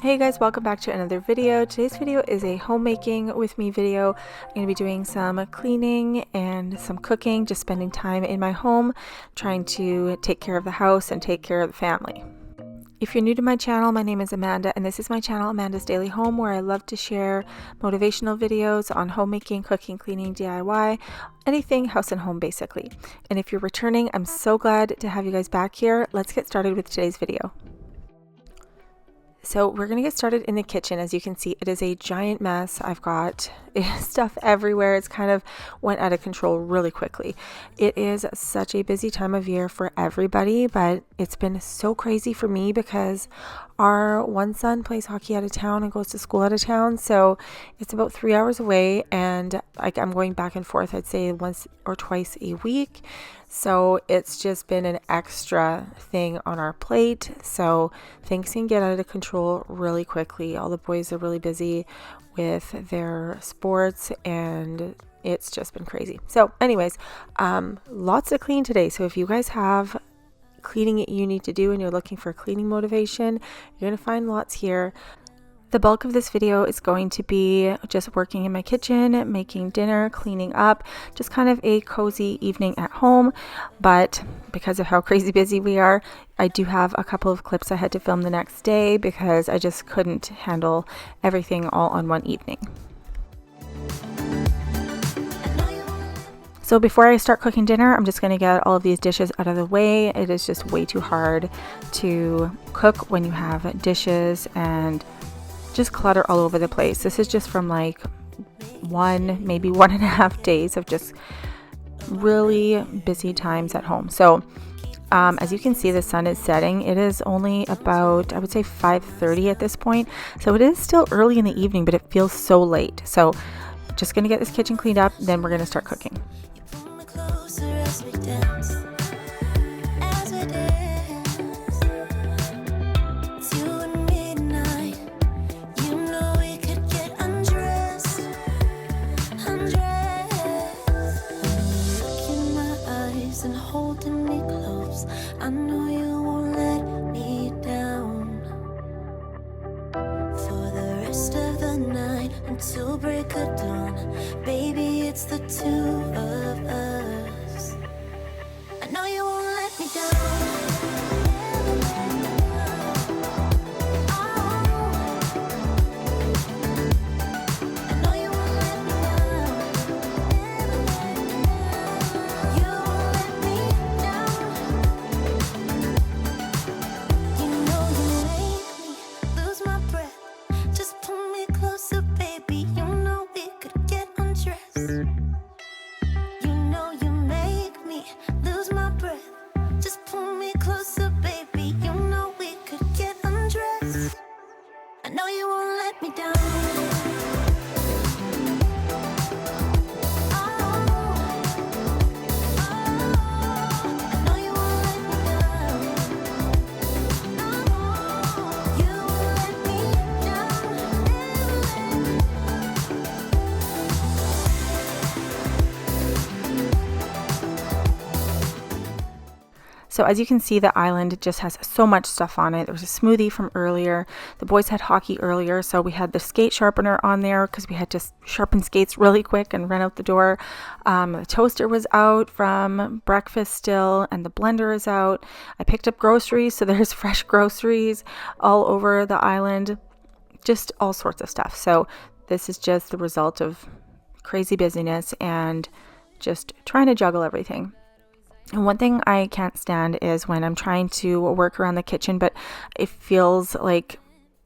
Hey guys, welcome back to another video. Today's video is a homemaking with me video. I'm going to be doing some cleaning and some cooking, just spending time in my home, trying to take care of the house and take care of the family. If you're new to my channel, my name is Amanda and this is my channel Amanda's Daily Home, where I love to share motivational videos on homemaking, cooking, cleaning, DIY, anything house and home basically. And if you're returning, I'm so glad to have you guys back here. Let's get started with today's video. So we're going to get started in the kitchen. As you can see, it is a giant mess. I've got stuff everywhere. It's kind of went out of control really quickly. It is such a busy time of year for everybody, but it's been so crazy for me because our one son plays hockey out of town and goes to school out of town. So it's about 3 hours away, and I'm going back and forth, I'd say once or twice a week. So it's just been an extra thing on our plate. So things can get out of control really quickly. All the boys are really busy with their sports and it's just been crazy. So anyways, lots to clean today. So if you guys have cleaning you need to do and you're looking for cleaning motivation, you're going to find lots here. The bulk of this video is going to be just working in my kitchen, making dinner, cleaning up, just kind of a cozy evening at home. But because of how crazy busy we are, I do have a couple of clips I had to film the next day because I just couldn't handle everything all on one evening. So before I start cooking dinner, I'm just going to get all of these dishes out of the way. It is just way too hard to cook when you have dishes and just clutter all over the place. This is just from like maybe 1.5 days of just really busy times at home. So as you can see, the sun is setting. It is only about, I would say 5:30 at this point. So it is still early in the evening, but it feels so late. So just gonna get this kitchen cleaned up, then we're gonna start cooking. I know you won't let me down for the rest of the night until break of dawn. Baby, it's the two of us. I know you won't let me down. So as you can see, the island just has so much stuff on it. There was a smoothie from earlier. The boys had hockey earlier, so we had the skate sharpener on there because we had to sharpen skates really quick and run out the door. The toaster was out from breakfast still, and the blender is out. I picked up groceries, so there's fresh groceries all over the island. Just all sorts of stuff. So this is just the result of crazy busyness and just trying to juggle everything. And one thing I can't stand is when I'm trying to work around the kitchen, but it feels like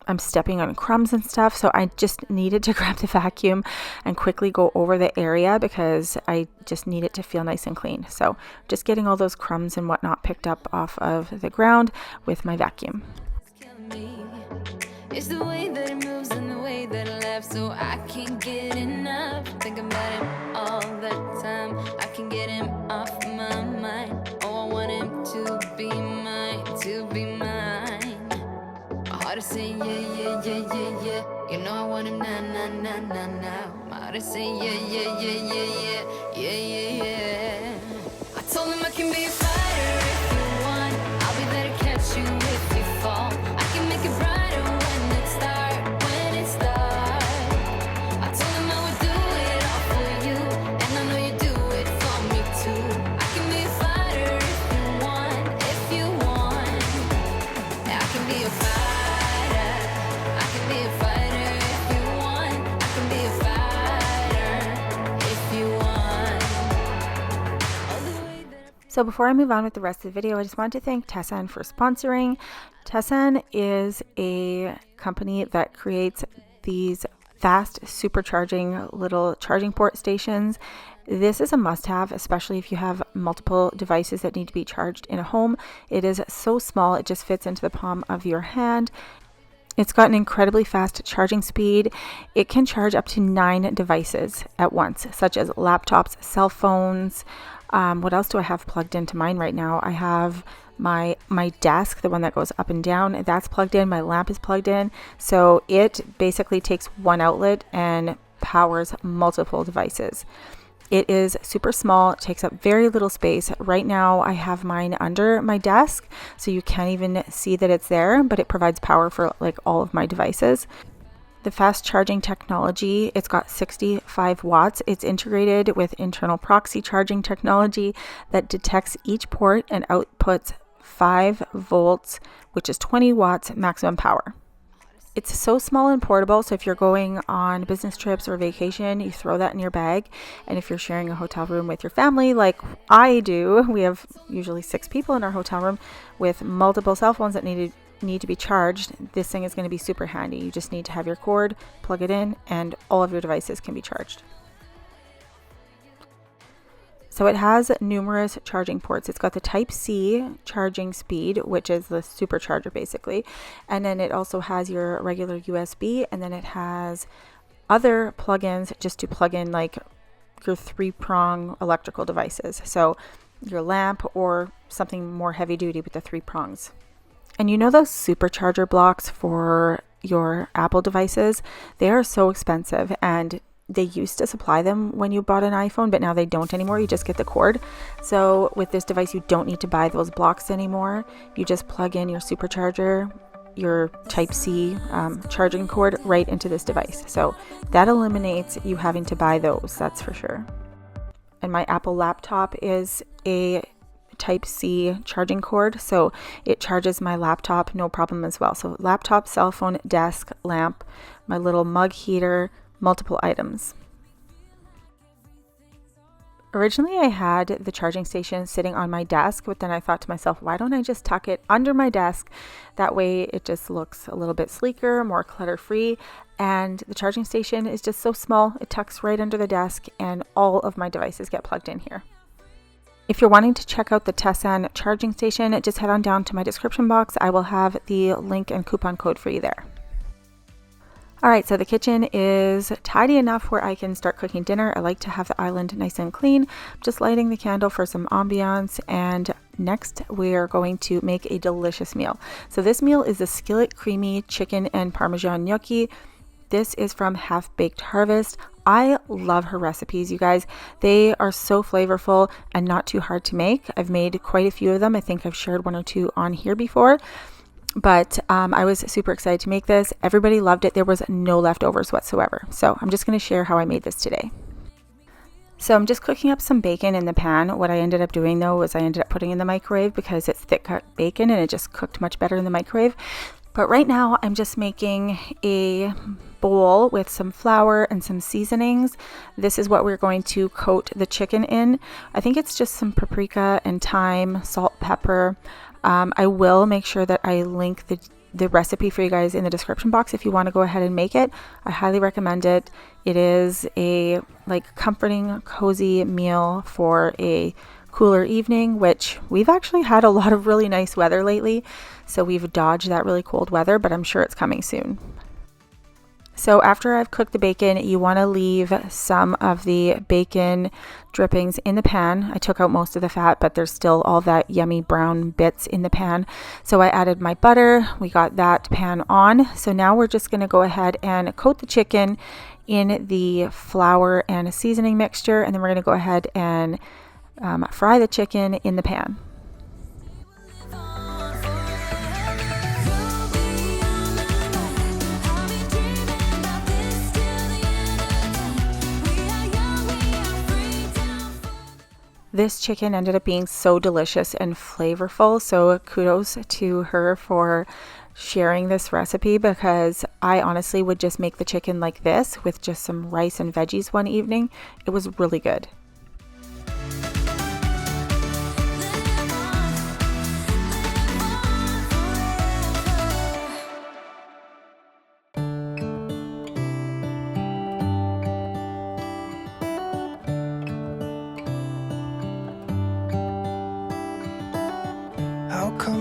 I'm stepping on crumbs and stuff. So I just needed to grab the vacuum and quickly go over the area because I just need it to feel nice and clean. So just getting all those crumbs and whatnot picked up off of the ground with my vacuum. It's the way that it moves and the way that it laughs, so I can't get enough. Think about him all the time. I can get him off my mind. Oh, I want him to be mine, to be mine. My heart is saying yeah, yeah, yeah, yeah, yeah. You know I want him now, now, now, now, now. My heart is saying yeah, yeah, yeah, yeah, yeah, yeah, yeah, yeah. I told him I can be a fighter if you want. I'll be there to catch you if you fall. I can make it brighter when it starts. So before I move on with the rest of the video, I just wanted to thank Tessan for sponsoring. Tessan is a company that creates these fast supercharging little charging port stations. This is a must-have, especially if you have multiple devices that need to be charged in a home. It is so small, it just fits into the palm of your hand. It's got an incredibly fast charging speed. It can charge up to 9 devices at once, such as laptops, cell phones. What else do I have plugged into mine right now? I have my desk, the one that goes up and down, that's plugged in. My lamp is plugged in. So it basically takes one outlet and powers multiple devices. It is super small, it takes up very little space. Right now I have mine under my desk, so you can't even see that it's there, but it provides power for like all of my devices. The fast charging technology, it's got 65 watts. It's integrated with internal proxy charging technology that detects each port and outputs 5 volts, which is 20 watts maximum power. It's so small and portable, so if you're going on business trips or vacation, you throw that in your bag. And if you're sharing a hotel room with your family, like I do, we have usually 6 people in our hotel room with multiple cell phones that need to be charged. This thing is going to be super handy. You just need to have your cord, plug it in, and all of your devices can be charged. So it has numerous charging ports. It's got the Type-C charging speed, which is the supercharger basically. And then it also has your regular USB, and then it has other plugins just to plug in like your 3-prong electrical devices. So your lamp or something more heavy duty with the 3 prongs. And you know those supercharger blocks for your Apple devices? They are so expensive, and they used to supply them when you bought an iPhone, but now they don't anymore. You just get the cord. So with this device, you don't need to buy those blocks anymore. You just plug in your supercharger, your Type-C charging cord right into this device. So that eliminates you having to buy those, that's for sure. And my Apple laptop is a Type-C charging cord, so it charges my laptop no problem as well. So laptop, cell phone, desk, lamp, my little mug heater, multiple items. Originally I had the charging station sitting on my desk, but then I thought to myself, why don't I just tuck it under my desk? That way it just looks a little bit sleeker, more clutter-free, and the charging station is just so small, it tucks right under the desk and all of my devices get plugged in here. If you're wanting to check out the Tessan charging station, just head on down to my description box. I will have the link and coupon code for you there. All right, so the kitchen is tidy enough where I can start cooking dinner. I like to have the island nice and clean. I'm just lighting the candle for some ambiance, and next we are going to make a delicious meal. So this meal is the skillet creamy chicken and Parmesan gnocchi. This is from Half Baked Harvest. I love her recipes, you guys. They are so flavorful and not too hard to make. I've made quite a few of them. I think I've shared 1 or 2 on here before. But I was super excited to make this. Everybody loved it. There was no leftovers whatsoever. So I'm just going to share how I made this today. So I'm just cooking up some bacon in the pan. What I ended up doing though was I ended up putting in the microwave because it's thick cut bacon and it just cooked much better in the microwave. But right now I'm just making a bowl with some flour and some seasonings. This is what we're going to coat the chicken in. I think it's just some paprika and thyme, salt, pepper. I will make sure that I link the recipe for you guys in the description box if you want to go ahead and make it. I highly recommend it. It is a like comforting, cozy meal for a cooler evening, which we've actually had a lot of really nice weather lately. So we've dodged that really cold weather, but I'm sure it's coming soon. So after I've cooked the bacon, you want to leave some of the bacon drippings in the pan. I took out most of the fat, but there's still all that yummy brown bits in the pan. So I added my butter. We got that pan on. So now we're just going to go ahead and coat the chicken in the flour and seasoning mixture. And then we're going to go ahead and fry the chicken in the pan. This chicken ended up being so delicious and flavorful, so kudos to her for sharing this recipe, because I honestly would just make the chicken like this with just some rice and veggies one evening. It was really good.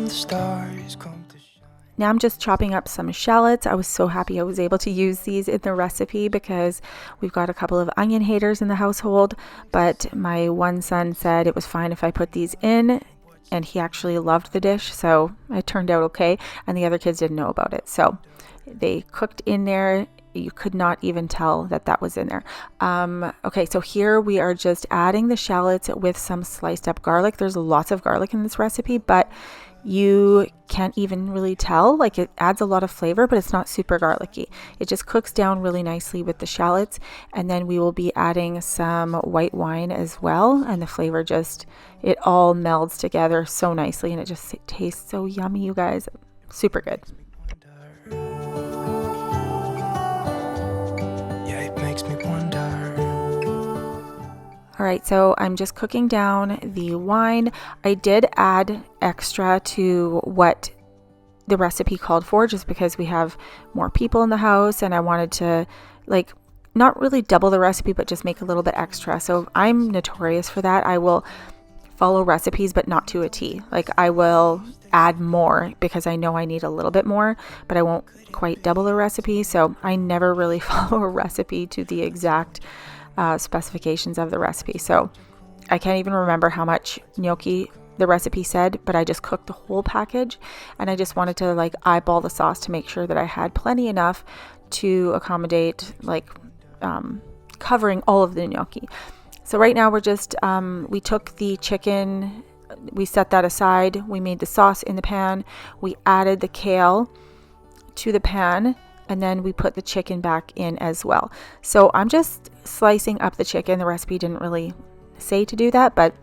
the stars come to shine. Now I'm just chopping up some shallots. I was so happy I was able to use these in the recipe because we've got a couple of onion haters in the household, but my one son said it was fine if I put these in, and he actually loved the dish, so it turned out okay, and the other kids didn't know about it. So they cooked in there. You could not even tell that that was in there. Okay, so here we are just adding the shallots with some sliced up garlic. There's lots of garlic in this recipe, but you can't even really tell. Like, it adds a lot of flavor, but it's not super garlicky. It just cooks down really nicely with the shallots. And then we will be adding some white wine as well. And the flavor just, it all melds together so nicely, and it just tastes so yummy, you guys. Super good. All right, so I'm just cooking down the wine. I did add extra to what the recipe called for, just because we have more people in the house, and I wanted to, like, not really double the recipe, but just make a little bit extra. So I'm notorious for that. I will follow recipes, but not to a T. Like, I will add more because I know I need a little bit more, but I won't quite double the recipe. So I never really follow a recipe to the exact specifications of the recipe. So I can't even remember how much gnocchi the recipe said, but I just cooked the whole package, and I just wanted to, like, eyeball the sauce to make sure that I had plenty enough to accommodate, like, covering all of the gnocchi. So right now we're just we took the chicken, we set that aside, we made the sauce in the pan, we added the kale to the pan, and then we put the chicken back in as well. So I'm just slicing up the chicken. The recipe didn't really say to do that, but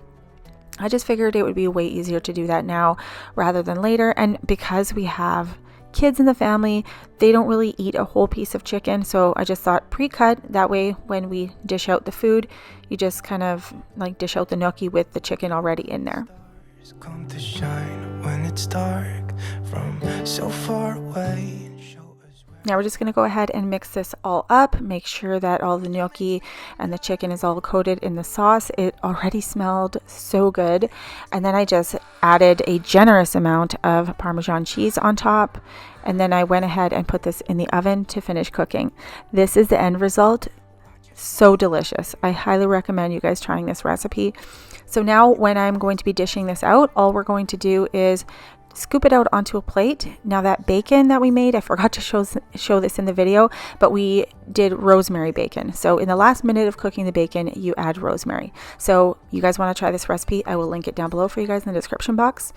I just figured it would be way easier to do that now rather than later. And because we have kids in the family, they don't really eat a whole piece of chicken. So I just thought pre-cut, that way when we dish out the food, you just kind of like dish out the gnocchi with the chicken already in there. Come to shine when it's dark from so far away. Now we're just going to go ahead and mix this all up, make sure that all the gnocchi and the chicken is all coated in the sauce. It already smelled so good. And then I just added a generous amount of Parmesan cheese on top. And then I went ahead and put this in the oven to finish cooking. This is the end result. So delicious. I highly recommend you guys trying this recipe. So now when I'm going to be dishing this out, all we're going to do is scoop it out onto a plate. Now that bacon that we made, I forgot to show this in the video, but we did rosemary bacon. So in the last minute of cooking the bacon, you add rosemary. So you guys want to try this recipe, I will link it down below for you guys in the description box.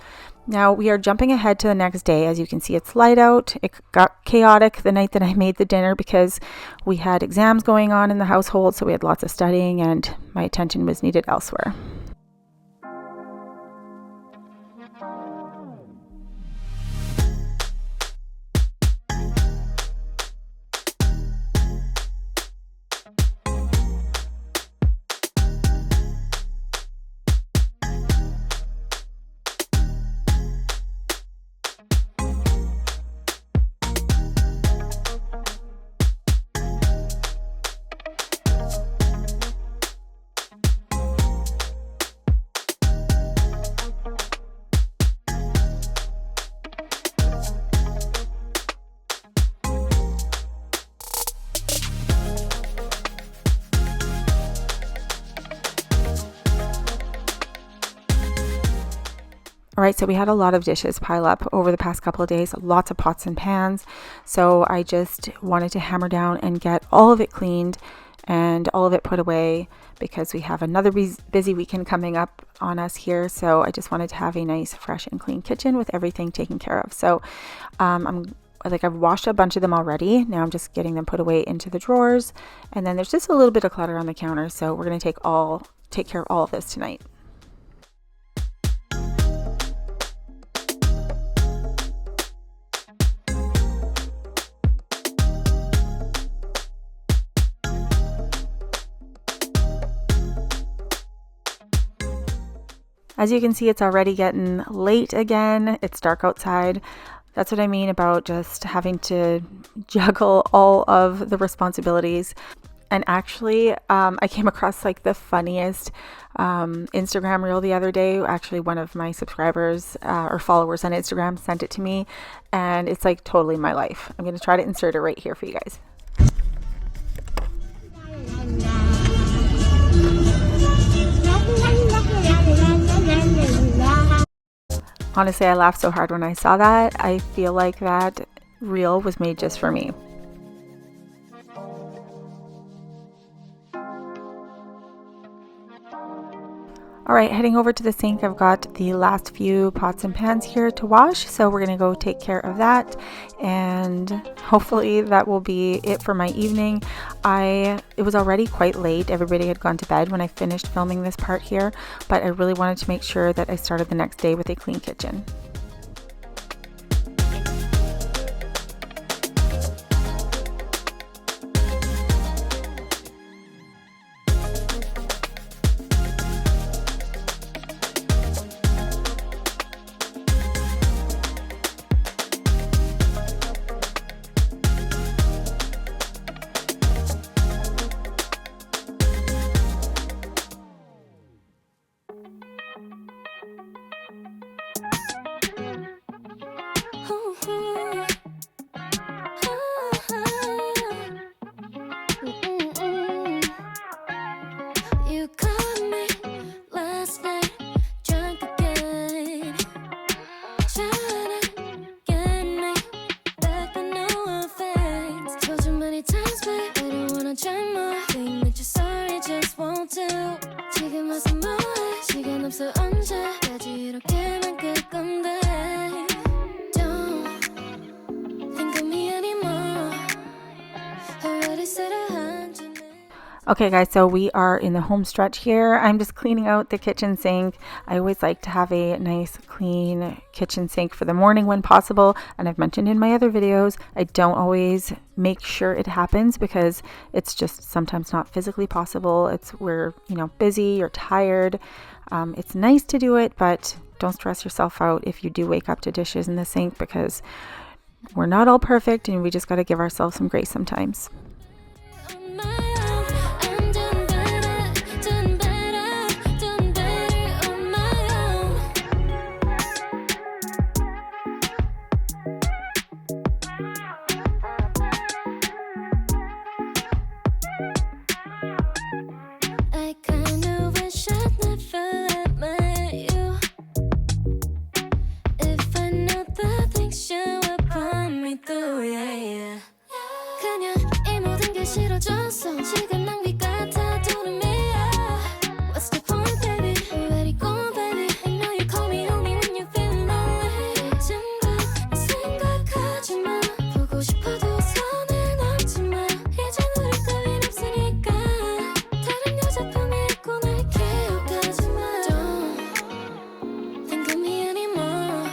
Now we are jumping ahead to the next day. As you can see, it's light out. It got chaotic the night that I made the dinner because we had exams going on in the household. So we had lots of studying and my attention was needed elsewhere. All right, so we had a lot of dishes pile up over the past couple of days, lots of pots and pans. So I just wanted to hammer down and get all of it cleaned and all of it put away because we have another busy weekend coming up on us here. So I just wanted to have a nice, fresh and clean kitchen with everything taken care of. So I've washed a bunch of them already. Now I'm just getting them put away into the drawers. And then there's just a little bit of clutter on the counter. So we're going to take care of all of this tonight. As you can see, it's already getting late again. It's dark outside. That's what I mean about just having to juggle all of the responsibilities. And actually, I came across like the funniest Instagram reel the other day. Actually, one of my subscribers or followers on Instagram sent it to me, and it's like totally my life. I'm going to try to insert it right here for you guys. Honestly, I laughed so hard when I saw that. I feel like that reel was made just for me. All right, heading over to the sink, I've got the last few pots and pans here to wash, so we're gonna go take care of that, and hopefully that will be it for my evening. It was already quite late. Everybody had gone to bed when I finished filming this part here, but I really wanted to make sure that I started the next day with a clean kitchen. You caught me last night, drunk again, trying to get me back with no offense. Told you many times, babe, I don't wanna try more. Think that you're sorry, just won't do. 지금 와서 뭐해? 시간 없어 언제까지 이렇게만 끌 건데? Don't think of me anymore. Already said 100. Okay guys, so we are in the home stretch here. I'm just cleaning out the kitchen sink. I always like to have a nice clean kitchen sink for the morning when possible. And I've mentioned in my other videos, I don't always make sure it happens because it's just sometimes not physically possible. We're busy, you're tired. It's nice to do it, but don't stress yourself out if you do wake up to dishes in the sink, because we're not all perfect and we just got to give ourselves some grace sometimes. 시간 낭비 같아 도름이야. What's the point, baby? Let it go, baby. I know you call me only when you're feeling lonely. 생각하지 마. 보고 싶어도 손을 놓지 마. 이젠 우리 따윈 없으니까. 다른 여자 품에 있고 날 기억하지 마. Don't think of me anymore.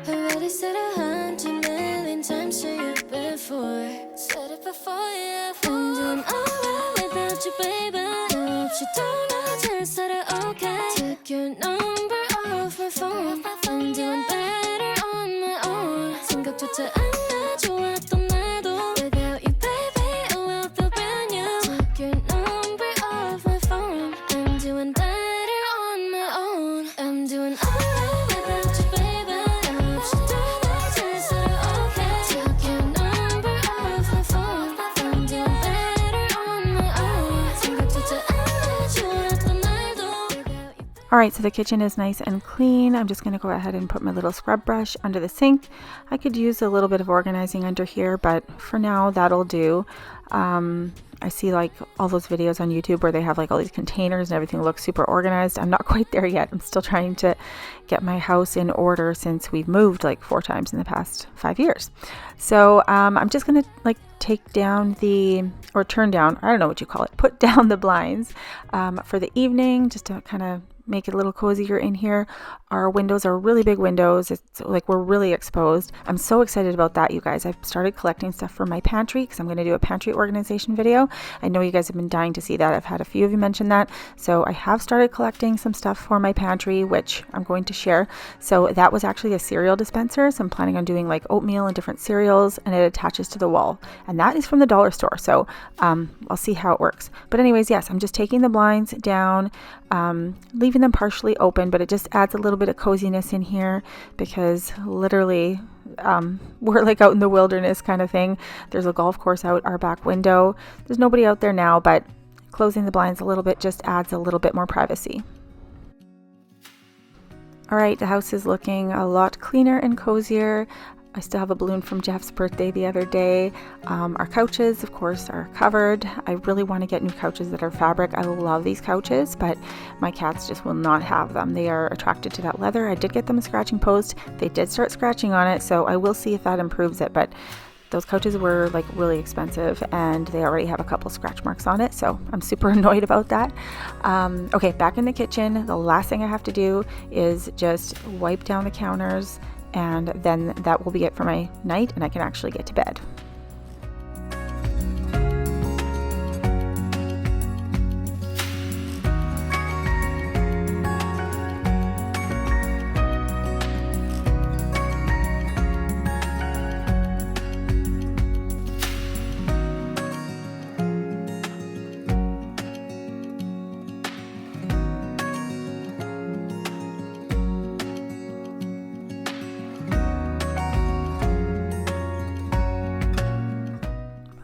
Already said 100 million times to you before. Said it before, yeah. I'm doing alright without you, baby. 너 없이 떠나질 살아, okay. Took your number off my phone. I'm doing better on my own. 생각조차 안 나 좋았던 나도. Without you, baby, oh, I feel brand new. Took your number off my phone. I'm doing better on my own. I'm doing alright without you, baby. 너 없이 떠나질 살아, okay. Took your number off my phone. I'm doing better on my own. 생각조차 안 나 좋았던 날도. All right, so the kitchen is nice and clean. I'm just going to go ahead and put my little scrub brush under the sink. I could use a little bit of organizing under here, but for now that'll do. I see like all those videos on YouTube where they have like all these containers and everything looks super organized. I'm not quite there yet. I'm still trying to get my house in order since we've moved like 4 times in the past 5 years. So I'm just going to like take down or turn down, I don't know what you call it, put down the blinds for the evening, just to kind of make it a little cozier in here. Our windows are really big windows. It's like we're really exposed. I'm so excited about that, you guys. I've started collecting stuff for my pantry because I'm going to do a pantry organization video. I know you guys have been dying to see that. I've had a few of you mention that. So I have started collecting some stuff for my pantry, which I'm going to share. So that was actually a cereal dispenser. So I'm planning on doing like oatmeal and different cereals, and it attaches to the wall. And that is from the dollar store. So I'll see how it works. But anyways, yes, I'm just taking the blinds down, leaving them partially open, but it just adds a little bit of coziness in here because literally we're like out in the wilderness kind of thing. There's a golf course out our back window. There's nobody out there now, but closing the blinds a little bit just adds a little bit more privacy. All right, the house is looking a lot cleaner and cozier. I still have a balloon from Jeff's birthday the other day. Our couches, of course, are covered. I really want to get new couches that are fabric. I love these couches, but my cats just will not have them. They are attracted to that leather. I did get them a scratching post. They did start scratching on it, so I will see if that improves it, but those couches were like really expensive and they already have a couple scratch marks on it, so I'm super annoyed about that. Okay, back in the kitchen. The last thing I have to do is just wipe down the counters, and then that will be it for my night and I can actually get to bed.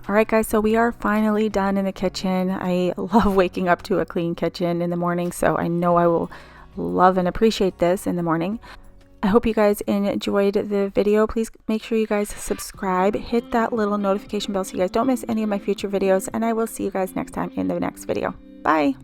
Alright guys, so we are finally done in the kitchen. I love waking up to a clean kitchen in the morning, so I know I will love and appreciate this in the morning. I hope you guys enjoyed the video. Please make sure you guys subscribe, hit that little notification bell so you guys don't miss any of my future videos, and I will see you guys next time in the next video. Bye!